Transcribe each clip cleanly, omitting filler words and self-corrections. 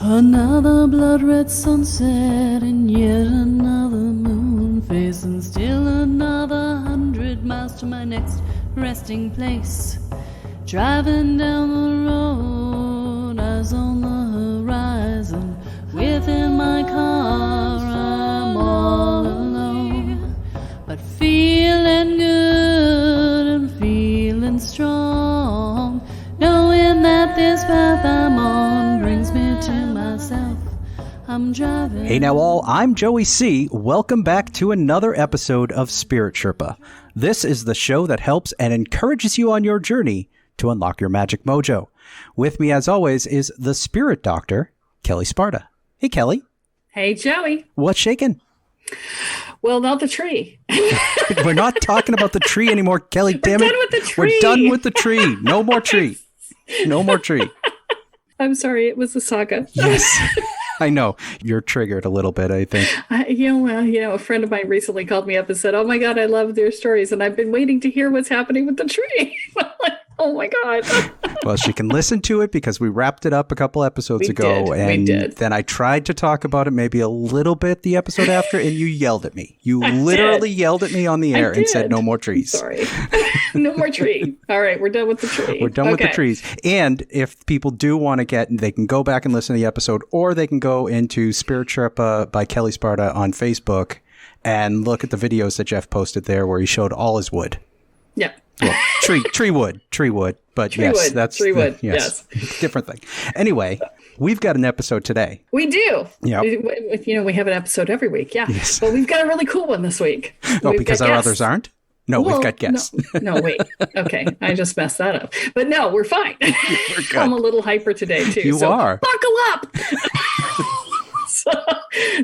Another blood-red sunset and yet another moon face, and still another 100 miles to my next resting place. Driving down the road, eyes on the horizon. Within my car, I'm all alone, but feeling good and feeling strong, knowing that this path I'm on brings me to myself. I'm driving. Hey now all, I'm Joey C. Welcome back to another episode of Spirit Sherpa. This is the show that helps and encourages you on your journey to unlock your magic mojo. With me as always is the Spirit Doctor, Kelle Sparta. Hey Kelly. Hey Joey. What's shaking? Well, not the tree. We're not talking about the tree anymore, Kelly. Damn it. We're done with the tree. We're done with the tree. No more tree. No more tree. I'm sorry, it was a saga. Yes. I know. You're triggered a little bit, I think. A friend of mine recently called me up and said, "Oh my God, I love their stories. And I've been waiting to hear what's happening with the tree." I'm like, oh my God. Well, she can listen to it because we wrapped it up a couple episodes ago. We did. Then I tried to talk about it maybe a little bit the episode after, and you yelled at me. You literally yelled at me on the air and said, "No more trees." Sorry. No more tree. All right, we're done with the tree. We're done with the trees. And if people do want to they can go back and listen to the episode, or they can go into Spirit Sherpa by Kelle Sparta on Facebook and look at the videos that Jeff posted there where he showed all his wood. Yeah. Well, tree wood. But tree yes, wood. that's tree wood. Yes. Different thing. Anyway, we've got an episode today. We do. Yeah. We have an episode every week. Yeah. Yes. But we've got a really cool one this week. Because our others aren't? No, we've got guests. No, wait. Okay. I just messed that up. But no, we're fine. We're good. I'm a little hyper today too. You are. Buckle up. So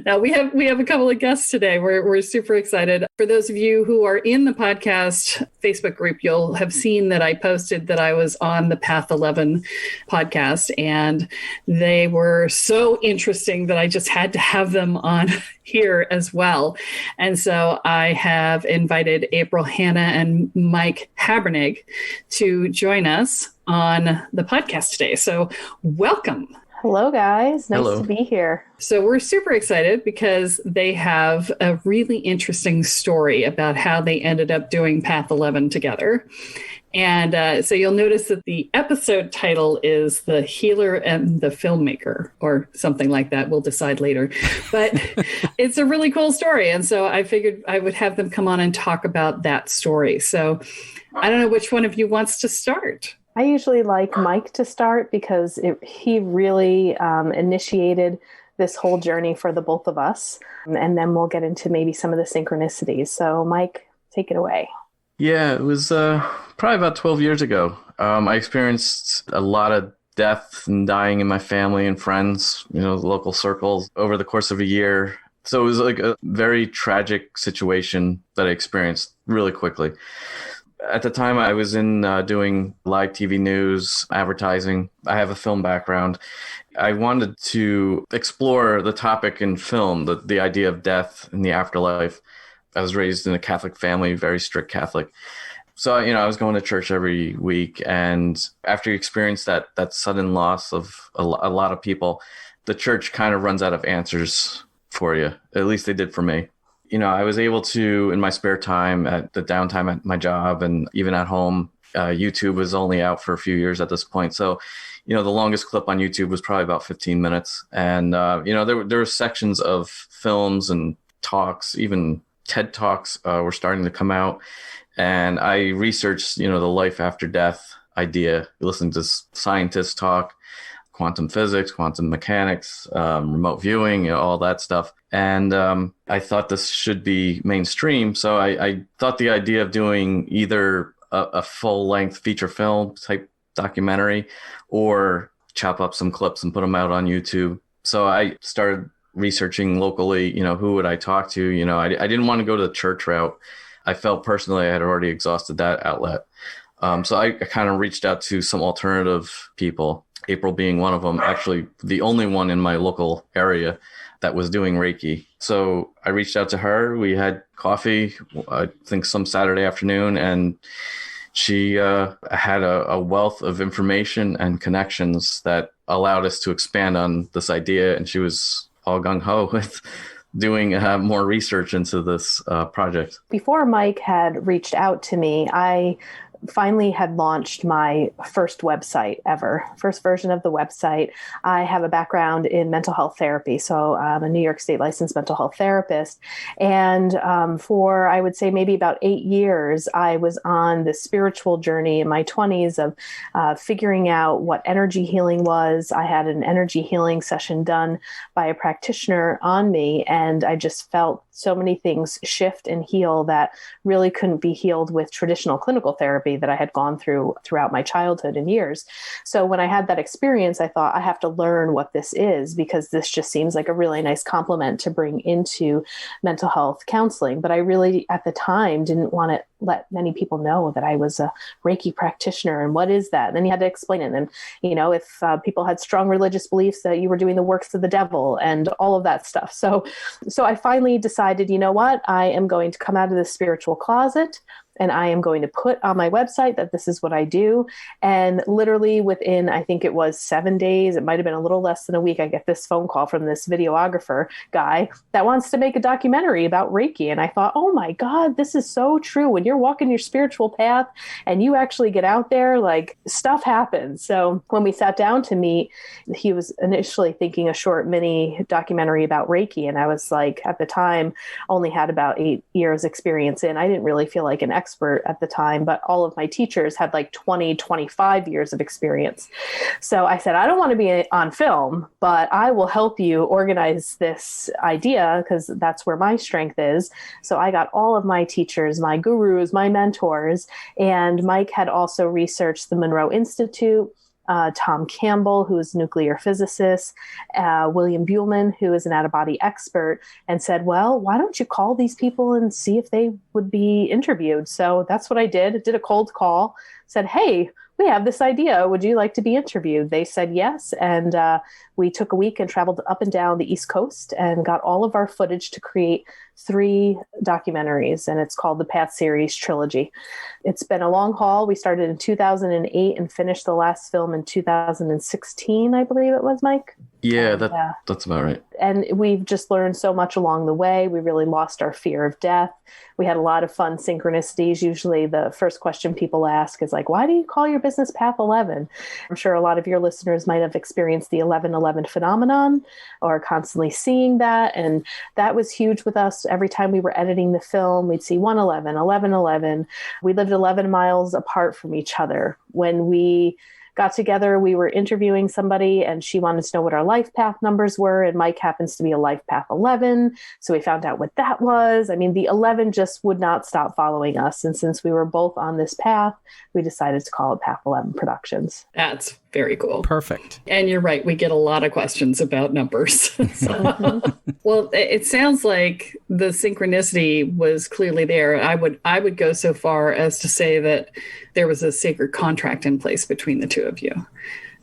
now we have a couple of guests today. We're super excited. For those of you who are in the podcast Facebook group, you'll have seen that I posted that I was on the Path 11 podcast, and they were so interesting that I just had to have them on here as well. And so I have invited April Hanna and Mike Habernig to join us on the podcast today. So welcome. Hello, guys. Nice Hello. to be here. So we're super excited because they have a really interesting story about how they ended up doing Path 11 together. And so you'll notice that the episode title is The Healer and the Filmmaker, or something like that. We'll decide later. But it's a really cool story. And so I figured I would have them come on and talk about that story. So I don't know which one of you wants to start. I usually like Mike to start because he really initiated this whole journey for the both of us. And then we'll get into maybe some of the synchronicities. So Mike, take it away. Yeah, it was probably about 12 years ago. I experienced a lot of death and dying in my family and friends, local circles over the course of a year. So it was like a very tragic situation that I experienced really quickly. At the time, I was in doing live TV news, advertising. I have a film background. I wanted to explore the topic in film, the idea of death and the afterlife. I was raised in a Catholic family, very strict Catholic. So, I was going to church every week. And after you experience that sudden loss of a lot of people, the church kind of runs out of answers for you. At least they did for me. I was able to, in my spare time, at the downtime at my job and even at home, YouTube was only out for a few years at this point. So, the longest clip on YouTube was probably about 15 minutes. And, there were sections of films and talks, even TED Talks were starting to come out. And I researched, the life after death idea, listened to scientists talk, quantum physics, quantum mechanics, remote viewing, all that stuff. And I thought this should be mainstream. So I thought the idea of doing either a full-length feature film type documentary or chop up some clips and put them out on YouTube. So I started researching locally, who would I talk to? I didn't want to go to the church route. I felt personally I had already exhausted that outlet. So I kind of reached out to some alternative people, April being one of them, actually the only one in my local area that was doing Reiki. So I reached out to her. We had coffee, I think some Saturday afternoon, and she had a wealth of information and connections that allowed us to expand on this idea. And she was all gung-ho with doing more research into this project. Before Mike had reached out to me, I finally had launched my first website ever, first version of the website. I have a background in mental health therapy. So I'm a New York State licensed mental health therapist. And for, I would say, maybe about 8 years, I was on this spiritual journey in my 20s of figuring out what energy healing was. I had an energy healing session done by a practitioner on me, and I just felt so many things shift and heal that really couldn't be healed with traditional clinical therapy that I had gone through throughout my childhood and years. So when I had that experience, I thought I have to learn what this is, because this just seems like a really nice complement to bring into mental health counseling. But I really, at the time, didn't want to let many people know that I was a Reiki practitioner and what is that? And then you had to explain it. And, if people had strong religious beliefs that you were doing the works of the devil and all of that stuff. So I finally decided, you know what, I am going to come out of the spiritual closet, and I am going to put on my website that this is what I do. And literally within, I think it was 7 days, it might've been a little less than a week, I get this phone call from this videographer guy that wants to make a documentary about Reiki. And I thought, oh my God, this is so true. When you're walking your spiritual path and you actually get out there, like, stuff happens. So when we sat down to meet, he was initially thinking a short mini documentary about Reiki. And I was like, at the time, only had about 8 years experience in. I didn't really feel like an expert at the time, but all of my teachers had like 20, 25 years of experience. So I said, I don't want to be on film, but I will help you organize this idea, because that's where my strength is. So I got all of my teachers, my gurus, my mentors, and Mike had also researched the Monroe Institute, Tom Campbell, who is a nuclear physicist, William Buhlman, who is an out-of-body expert, and said, well, why don't you call these people and see if they would be interviewed? So that's what I did. I did a cold call, said, hey, we have this idea. Would you like to be interviewed? They said yes. And we took a week and traveled up and down the East Coast and got all of our footage to create 3 documentaries. And it's called the Path Series Trilogy. It's been a long haul. We started in 2008 and finished the last film in 2016, I believe it was, Mike. Yeah, that's about right. And we've just learned so much along the way. We really lost our fear of death. We had a lot of fun synchronicities. Usually the first question people ask is like, why do you call your business Path 11? I'm sure a lot of your listeners might have experienced the 1111 phenomenon or constantly seeing that. And that was huge with us. Every time we were editing the film, we'd see 111, 1111. We lived 11 miles apart from each other. When we got together, we were interviewing somebody and she wanted to know what our life path numbers were. And Mike happens to be a life path 11. So we found out what that was. I mean, the 11 just would not stop following us. And since we were both on this path, we decided to call it Path 11 Productions. That's very cool. Perfect. And you're right. We get a lot of questions about numbers. Well, it sounds like the synchronicity was clearly there. I would go so far as to say that there was a sacred contract in place between the two of you.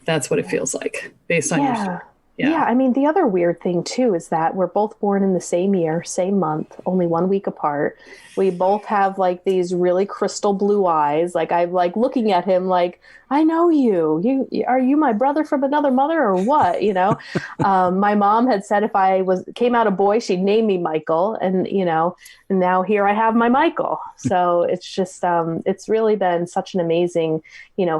That's what it feels like based on your story. Yeah. I mean, the other weird thing too is that we're both born in the same year, same month, only 1 week apart. We both have like these really crystal blue eyes. Like I'm like looking at him like, I know you. Are you my brother from another mother or what? My mom had said if I came out a boy, she'd name me Michael. And now here I have my Michael. So it's just, it's really been such an amazing,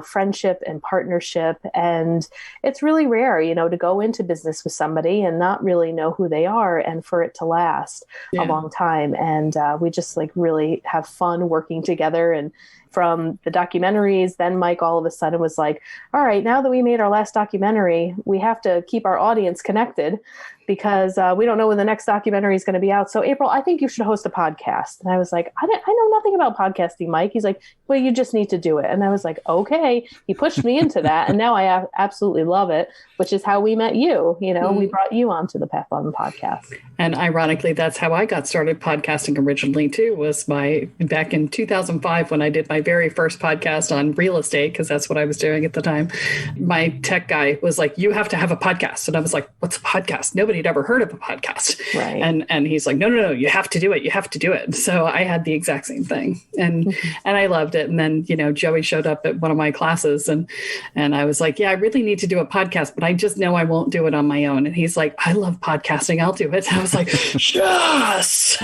friendship and partnership. And it's really rare, to go into business with somebody and not really know who they are and for it to last a long time. And we just like really have fun working together. And from the documentaries, then Mike all of a sudden was like, all right, now that we made our last documentary, we have to keep our audience connected because we don't know when the next documentary is going to be out. So April, I think you should host a podcast. And I was like, I know nothing about podcasting, Mike. He's like, well, you just need to do it. And I was like, okay. He pushed me into that. And now I absolutely love it, which is how we met you. you. We brought you onto the Path 11 podcast. And ironically, that's how I got started podcasting originally too, was back in 2005 when I did my very first podcast on real estate, because that's what I was doing at the time. My tech guy was like, you have to have a podcast. And I was like, what's a podcast? Nobody had ever heard of a podcast. Right. And he's like, no, you have to do it. You have to do it. So I had the exact same thing. And I loved it. And then, Joey showed up at one of my classes and I was like, yeah, I really need to do a podcast, but I just know I won't do it on my own. And he's like, I love podcasting. I'll do it. I was like, yes.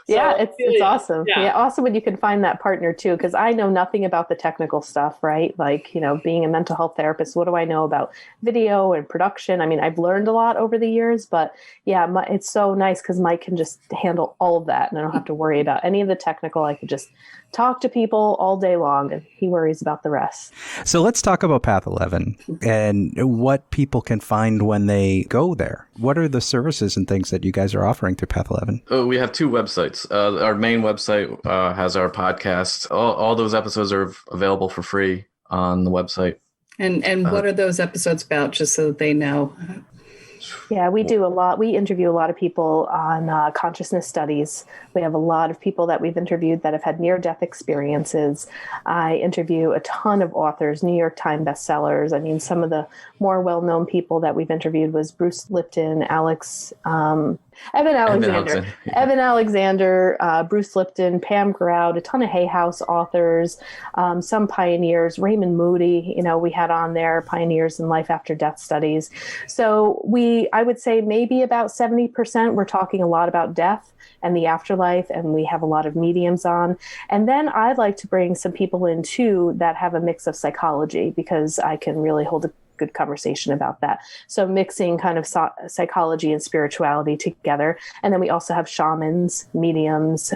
Yeah, it's awesome. Yeah, awesome when you can find that partner too, because I know nothing about the technical stuff, right? Like, being a mental health therapist, what do I know about video and production? I mean, I've learned a lot over the years, but yeah, it's so nice because Mike can just handle all of that and I don't have to worry about any of the technical. I could just talk to people all day long and he worries about the rest. So let's talk about Path 11 and what people can find when they go there. What are the services and things that you guys are offering through Path 11? Oh, we have two websites. Our main website has our podcast. All those episodes are available for free on the website. And what are those episodes about, just so that they know? Yeah, we do a lot. We interview a lot of people on consciousness studies. We have a lot of people that we've interviewed that have had near-death experiences. I interview a ton of authors, New York Times bestsellers. I mean, some of the more well-known people that we've interviewed was Bruce Lipton, Evan Alexander, Bruce Lipton, Pam Grout, a ton of Hay House authors, some pioneers, Raymond Moody, we had on there, pioneers in life after death studies. So I would say maybe about 70%, we're talking a lot about death and the afterlife, and we have a lot of mediums on. And then I'd like to bring some people in too that have a mix of psychology, because I can really hold a good conversation about that. So mixing kind of psychology and spirituality together. And then we also have shamans, mediums,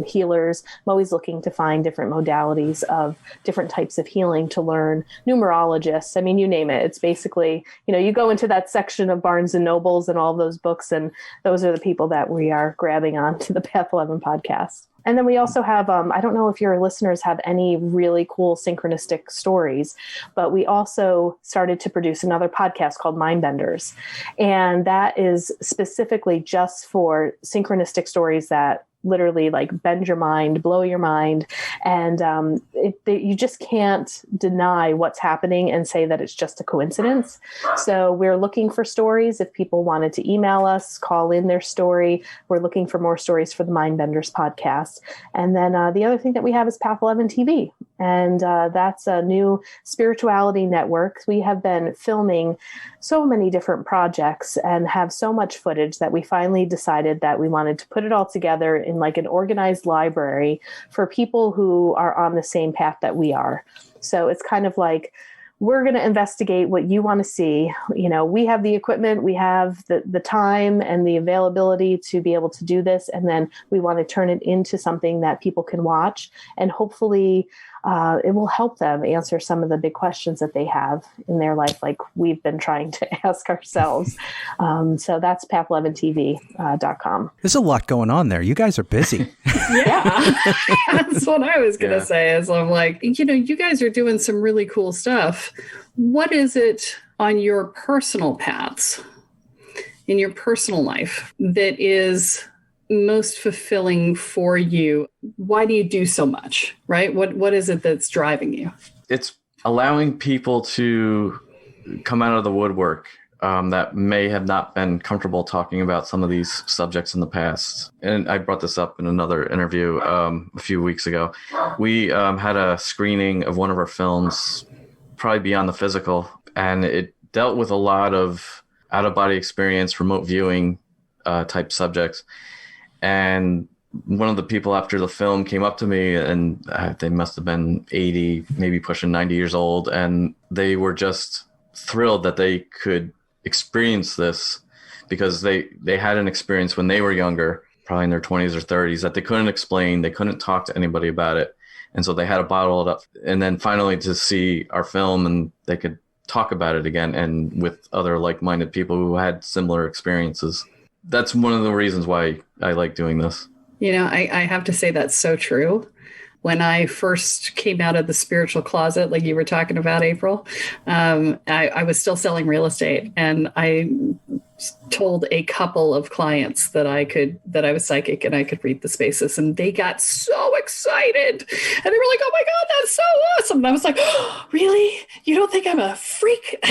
healers. I'm always looking to find different modalities of different types of healing to learn. Numerologists, I mean, you name it. It's basically, you go into that section of Barnes and Nobles and all those books, and those are the people that we are grabbing on to the Path 11 podcast. And then we also have, I don't know if your listeners have any really cool synchronistic stories, but we also started to produce another podcast called Mindbenders. And that is specifically just for synchronistic stories that literally like bend your mind, blow your mind. And you just can't deny what's happening and say that it's just a coincidence. So we're looking for stories. If people wanted to email us, call in their story, we're looking for more stories for the Mindbenders podcast. And then the other thing that we have is Path 11 TV. And that's a new spirituality network. We have been filming so many different projects and have so much footage that we finally decided that we wanted to put it all together in like an organized library for people who are on the same path that we are. So it's kind of like, we're going to investigate what you want to see. We have the equipment, we have the time and the availability to be able to do this. And then we want to turn it into something that people can watch, and hopefully it will help them answer some of the big questions that they have in their life, like we've been trying to ask ourselves. So that's path11tv.com. There's a lot going on there. You guys are busy. Yeah, that's what I was going to say. Is I'm like, you guys are doing some really cool stuff. What is it on your personal paths, in your personal life, that is most fulfilling for you? Why do you do so much, right? What is it that's driving you? It's allowing people to come out of the woodwork that may have not been comfortable talking about some of these subjects in the past. And I brought this up in another interview a few weeks ago. We had a screening of one of our films, probably Beyond the Physical, and it dealt with a lot of out-of-body experience, remote viewing type subjects. And one of the people after the film came up to me, and they must have been 80, maybe pushing 90 years old. And they were just thrilled that they could experience this, because they had an experience when they were younger, probably in their 20s or 30s, that they couldn't explain. They couldn't talk to anybody about it. And so they had to bottle it up. And then finally to see our film, and they could talk about it again, and with other like-minded people who had similar experiences. That's one of the reasons why I like doing this. I have to say that's so true. when I first came out of the spiritual closet, like you were talking about, April, I was still selling real estate, and I told a couple of clients that I was psychic and I could read the spaces, and they got so excited, and they were like, "Oh my God, that's so awesome!" And I was like, "Oh, really? You don't think I'm a freak?"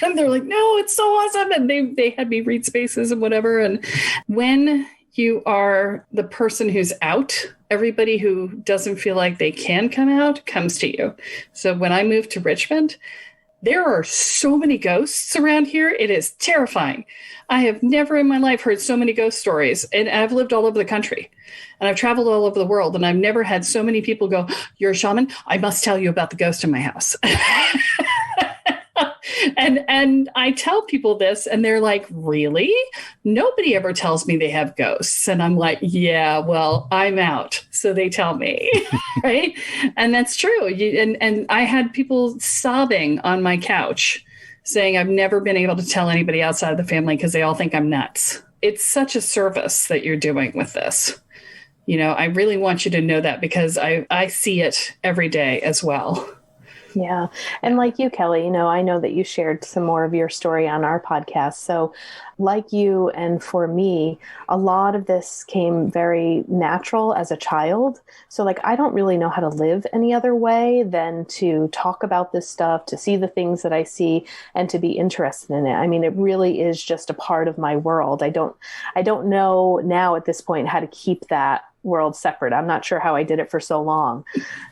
And they're like, "No, it's so awesome." And they had me read spaces and whatever. And when you are the person who's out, everybody who doesn't feel like they can come out comes to you. So when I moved to Richmond, there are so many ghosts around here. It is terrifying. I have never in my life heard so many ghost stories. And I've lived all over the country, and I've traveled all over the world. And I've never had so many people go, "You're a shaman? I must tell you about the ghost in my house." And I tell people this, and they're like, "Really? Nobody ever tells me they have ghosts." And I'm like, "Yeah, well, I'm out, so they tell me." Right? And that's true. And I had people sobbing on my couch saying, "I've never been able to tell anybody outside of the family because they all think I'm nuts." It's such a service that you're doing with this. I really want you to know that, because I see it every day as well. Yeah. And like you, Kelly, I know that you shared some more of your story on our podcast. So like you and for me, a lot of this came very natural as a child. So like, I don't really know how to live any other way than to talk about this stuff, to see the things that I see, and to be interested in it. I mean, it really is just a part of my world. I don't know now at this point how to keep that world separate. I'm not sure how I did it for so long.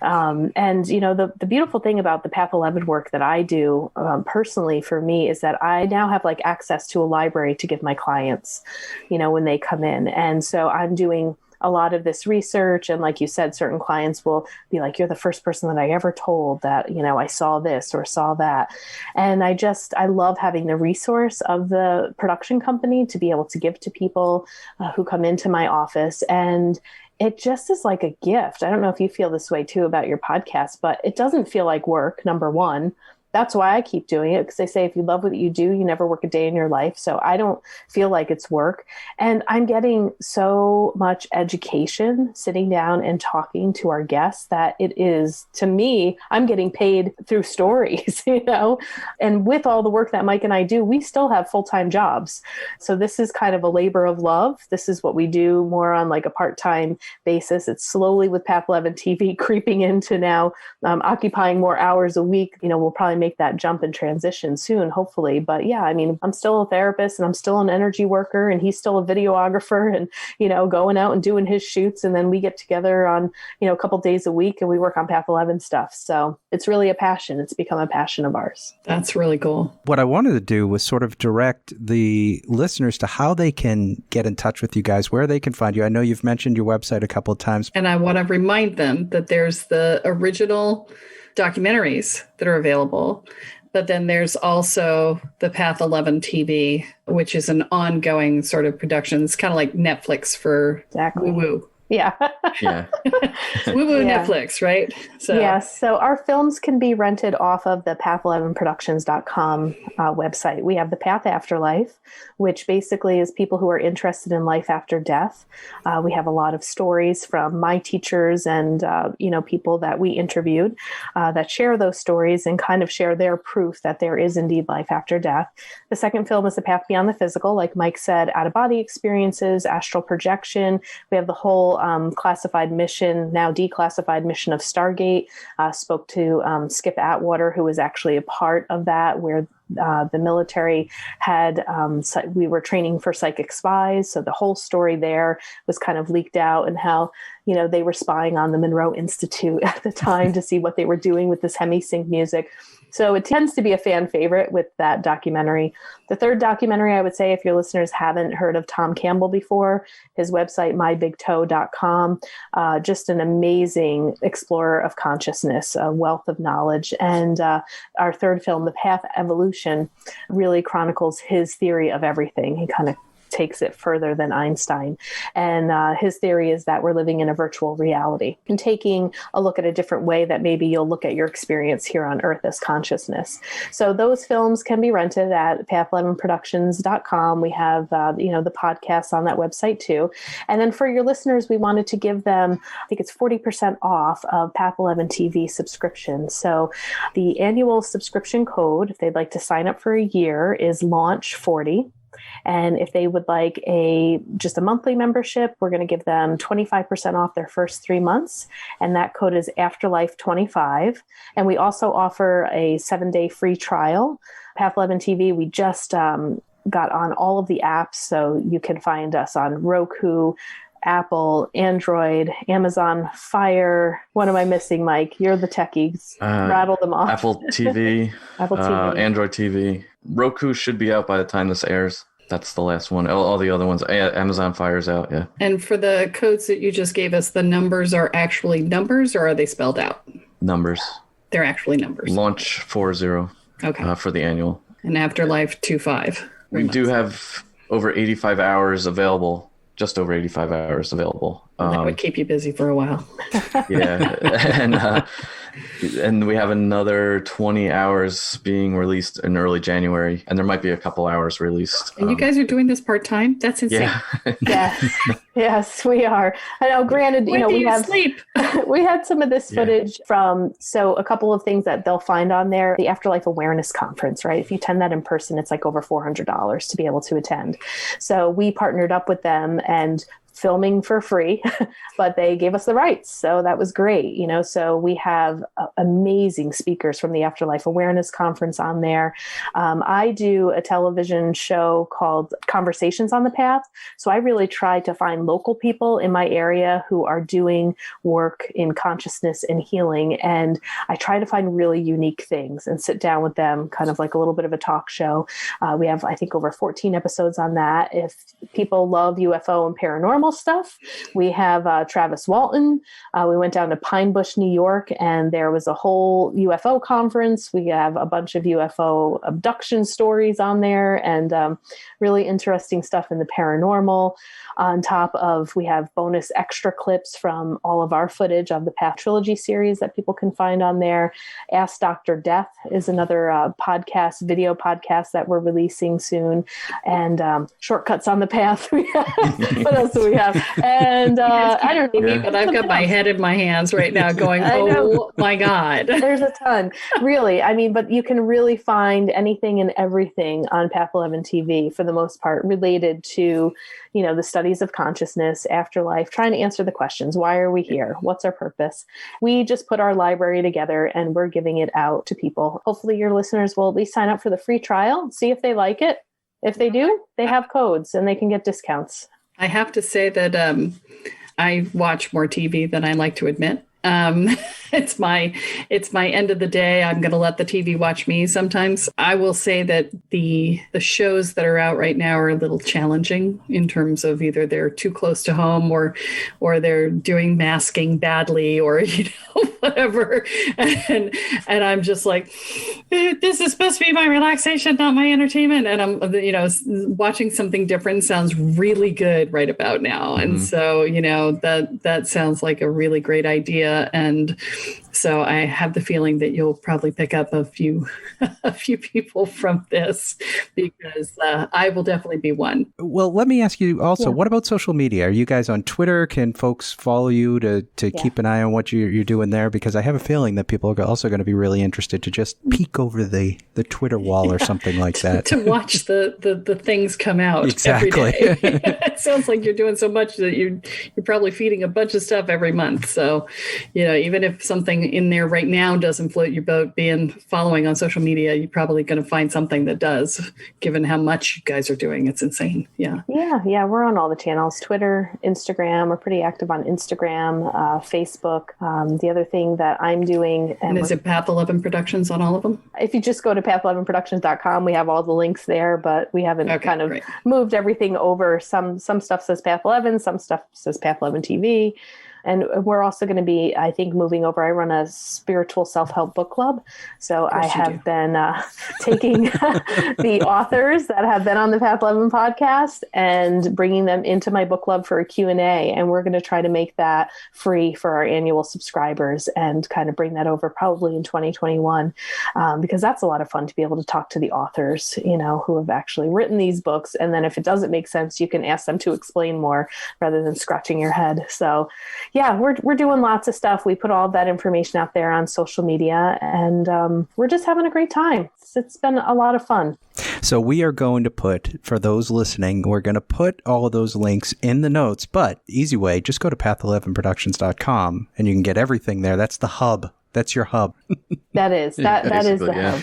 And the beautiful thing about the Path 11 work that I do personally for me is that I now have like access to a library to give my clients, when they come in. And so I'm doing a lot of this research. And like you said, certain clients will be like, "You're the first person that I ever told that, I saw this or saw that." And I love having the resource of the production company to be able to give to people who come into my office. And it just is like a gift. I don't know if you feel this way too about your podcast, but it doesn't feel like work, number one. That's why I keep doing it, because they say if you love what you do, you never work a day in your life. So I don't feel like it's work. And I'm getting so much education sitting down and talking to our guests that it is, to me, I'm getting paid through stories, And with all the work that Mike and I do, we still have full-time jobs. So this is kind of a labor of love. This is what we do more on like a part-time basis. It's slowly, with Path 11 TV, creeping into now occupying more hours a week. We'll probably make that jump and transition soon, hopefully. But yeah, I mean, I'm still a therapist, and I'm still an energy worker, and he's still a videographer, and, going out and doing his shoots. And then we get together on, a couple days a week, and we work on Path 11 stuff. So it's really a passion. It's become a passion of ours. That's really cool. What I wanted to do was sort of direct the listeners to how they can get in touch with you guys, where they can find you. I know you've mentioned your website a couple of times. And I want to remind them that there's the original documentaries that are available, but then there's also the Path 11 TV, which is an ongoing sort of production. It's kind of like Netflix for woo-woo. Yeah. Yeah. Woo-woo Netflix, right? So. Yes. So our films can be rented off of the path11productions.com website. We have the Path Afterlife, which basically is people who are interested in life after death. We have a lot of stories from my teachers and, people that we interviewed that share those stories and kind of share their proof that there is indeed life after death. The second film is The Path Beyond the Physical, like Mike said, out-of-body experiences, astral projection. We have the whole classified mission, now declassified mission of Stargate. Spoke to Skip Atwater, who was actually a part of that, where the military had, we were training for psychic spies. So the whole story there was kind of leaked out, and how, they were spying on the Monroe Institute at the time to see what they were doing with this hemisync music. So it tends to be a fan favorite with that documentary. The third documentary, I would say, if your listeners haven't heard of Tom Campbell before, his website, mybigtoe.com, just an amazing explorer of consciousness, a wealth of knowledge. And our third film, The Path Evolution, really chronicles his theory of everything. He kind of takes it further than Einstein. And his theory is that we're living in a virtual reality and taking a look at a different way that maybe you'll look at your experience here on Earth as consciousness. So those films can be rented at path11productions.com. We have, the podcasts on that website too. And then for your listeners, we wanted to give them, I think it's 40% off of Path 11 TV subscriptions. So the annual subscription code, if they'd like to sign up for a year, is LAUNCH40. And if they would like just a monthly membership, we're going to give them 25% off their first 3 months. And that code is Afterlife25. And we also offer a 7-day free trial. Path 11 TV, we just got on all of the apps. So you can find us on Roku, Apple, Android, Amazon Fire. What am I missing, Mike? You're the techies. Rattle them off. Apple TV, Apple TV. Android TV. Roku should be out by the time this airs. That's the last one. All the other ones. Amazon Fire's out, yeah. And for the codes that you just gave us, the numbers are actually numbers, or are they spelled out? Numbers. They're actually numbers. Launch 40. Okay. For the annual. And Afterlife 25. We do have over 85 hours available. Just over 85 hours available. That would keep you busy for a while. Yeah. And we have another 20 hours being released in early January. And there might be a couple hours released. And you guys are doing this part-time? That's insane. Yeah. Yes, we are. I know, granted, we have sleep. We had some of this footage from, so a couple of things that they'll find on there, the Afterlife Awareness Conference, right? If you attend that in person, it's like over $400 to be able to attend. So we partnered up with them and filming for free, but they gave us the rights. So that was great. So we have amazing speakers from the Afterlife Awareness Conference on there. I do a television show called Conversations on the Path. So I really try to find local people in my area who are doing work in consciousness and healing. And I try to find really unique things and sit down with them, kind of like a little bit of a talk show. We have, I think, over 14 episodes on that. If people love UFO and paranormal stuff, we have Travis Walton. We went down to Pine Bush, New York, and there was a whole UFO conference. We have a bunch of UFO abduction stories on there and really interesting stuff in the paranormal. On top of, we have bonus extra clips from all of our footage of the Path Trilogy series that people can find on there. Ask Dr. Death is another video podcast that we're releasing soon. And Shortcuts on the Path. What else do we have? And I don't know. But I've got my head in my hands right now going, oh my God. There's a ton. Really. I mean, but you can really find anything and everything on Path 11 TV for the most part related to, the studies of consciousness, afterlife, trying to answer the questions. Why are we here? What's our purpose? We just put our library together and we're giving it out to people. Hopefully your listeners will at least sign up for the free trial, see if they like it. If they do, they have codes and they can get discounts. I have to say that I watch more TV than I like to admit. It's my end of the day. I'm going to let the TV watch me sometimes. I will say that the shows that are out right now are a little challenging in terms of either they're too close to home or they're doing masking badly or, whatever. And I'm just like, this is supposed to be my relaxation, not my entertainment. And I'm, watching something different sounds really good right about now. And so, that sounds like a really great idea. And so I have the feeling that you'll probably pick up a few people from this because I will definitely be one. Well, let me ask you also, what about social media? Are you guys on Twitter? Can folks follow you to keep an eye on what you're doing there? Because I have a feeling that people are also going to be really interested to just peek over the Twitter wall or something like that. To watch the things come out exactly. every day. It sounds like you're doing so much that you're probably feeding a bunch of stuff every month. So, even if something in there right now doesn't float your boat, following on social media, you're probably going to find something that does, given how much you guys are doing. It's insane. Yeah. Yeah. We're on all the channels, Twitter, Instagram. We're pretty active on Instagram, Facebook. The other thing that I'm doing. And is it Path 11 Productions on all of them? If you just go to path11productions.com, we have all the links there, but we haven't moved everything over. Some stuff says Path 11, some stuff says Path 11 TV. And we're also going to be, I think, moving over. I run a spiritual self-help book club. So I have been taking the authors that have been on the Path 11 podcast and bringing them into my book club for a Q&A. And we're going to try to make that free for our annual subscribers and kind of bring that over probably in 2021, because that's a lot of fun to be able to talk to the authors, who have actually written these books. And then if it doesn't make sense, you can ask them to explain more rather than scratching your head. So yeah, we're doing lots of stuff. We put all of that information out there on social media, and we're just having a great time. It's been a lot of fun. So we are going to put, for those listening, we're going to put all of those links in the notes, but easy way, just go to path11productions.com and you can get everything there. That's the hub. That's your hub. That is the hub.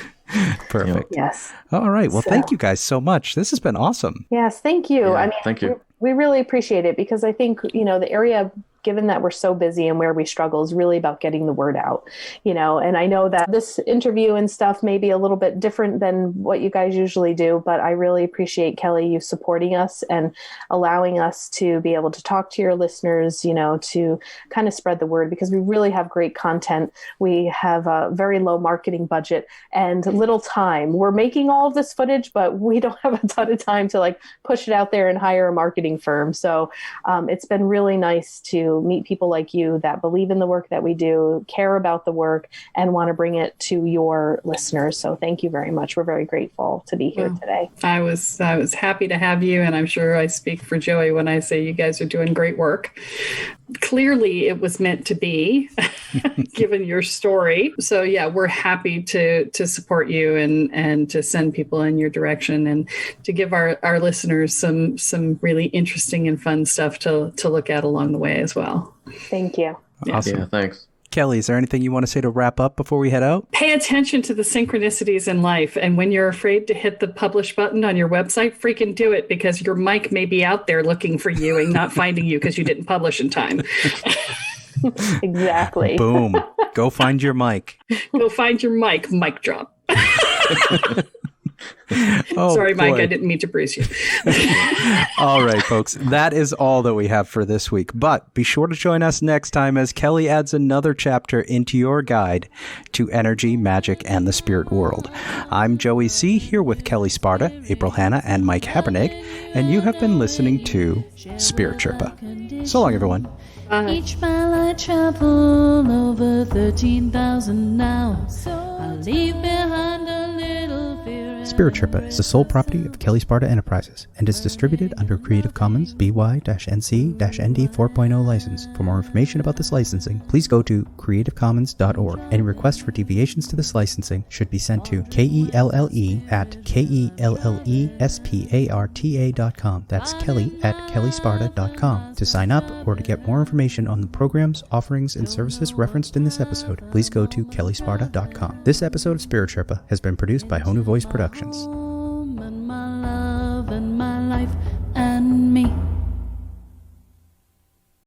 Perfect. Yes. All right. Well, thank you guys so much. This has been awesome. Yes. Thank you. Yeah, thank you. We really appreciate it, because I think, the area, given that we're so busy and where we struggle, is really about getting the word out, and I know that this interview and stuff may be a little bit different than what you guys usually do, but I really appreciate, Kelle, you supporting us and allowing us to be able to talk to your listeners, to kind of spread the word, because we really have great content. We have a very low marketing budget and little time. We're making all of this footage, but we don't have a ton of time to push it out there and hire a marketing firm. So it's been really nice to meet people like you that believe in the work that we do, care about the work, and want to bring it to your listeners. So thank you very much. We're very grateful to be here today. I was happy to have you, and I'm sure I speak for Joey when I say you guys are doing great work. Clearly, it was meant to be, given your story. So yeah, we're happy to support you and to send people in your direction and to give our listeners some really interesting and fun stuff to look at along the way as well. Thank you. Awesome. Yeah, thanks. Kelle, is there anything you want to say to wrap up before we head out? Pay attention to the synchronicities in life. And when you're afraid to hit the publish button on your website, freaking do it, because your mic may be out there looking for you and not finding you because you didn't publish in time. Exactly. Boom. Go find your mic. Go find your mic. Mic drop. Oh, sorry, Mike, boy. I didn't mean to bruise you. All right, folks, that is all that we have for this week. But be sure to join us next time as Kelle adds another chapter into your guide to energy, magic, and the spirit world. I'm Joey C., here with Kelle Sparta, April Hanna, and Mike Habernig, and you have been listening to Spirit Sherpa. So long, everyone. Each mile I travel over 13,000 now. I'll leave behind a little fear. Spirit Sherpa is the sole property of Kelle Sparta Enterprises and is distributed under Creative Commons BY-NC-ND 4.0 license. For more information about this licensing, please go to creativecommons.org. Any requests for deviations to this licensing should be sent to KELLE@KELLESPARTA.com. That's Kelly@KelleSparta.com. To sign up or to get more information on the programs, offerings, and services referenced in this episode, please go to KelleSparta.com. This episode of Spirit Sherpa has been produced by Honu Voice Productions.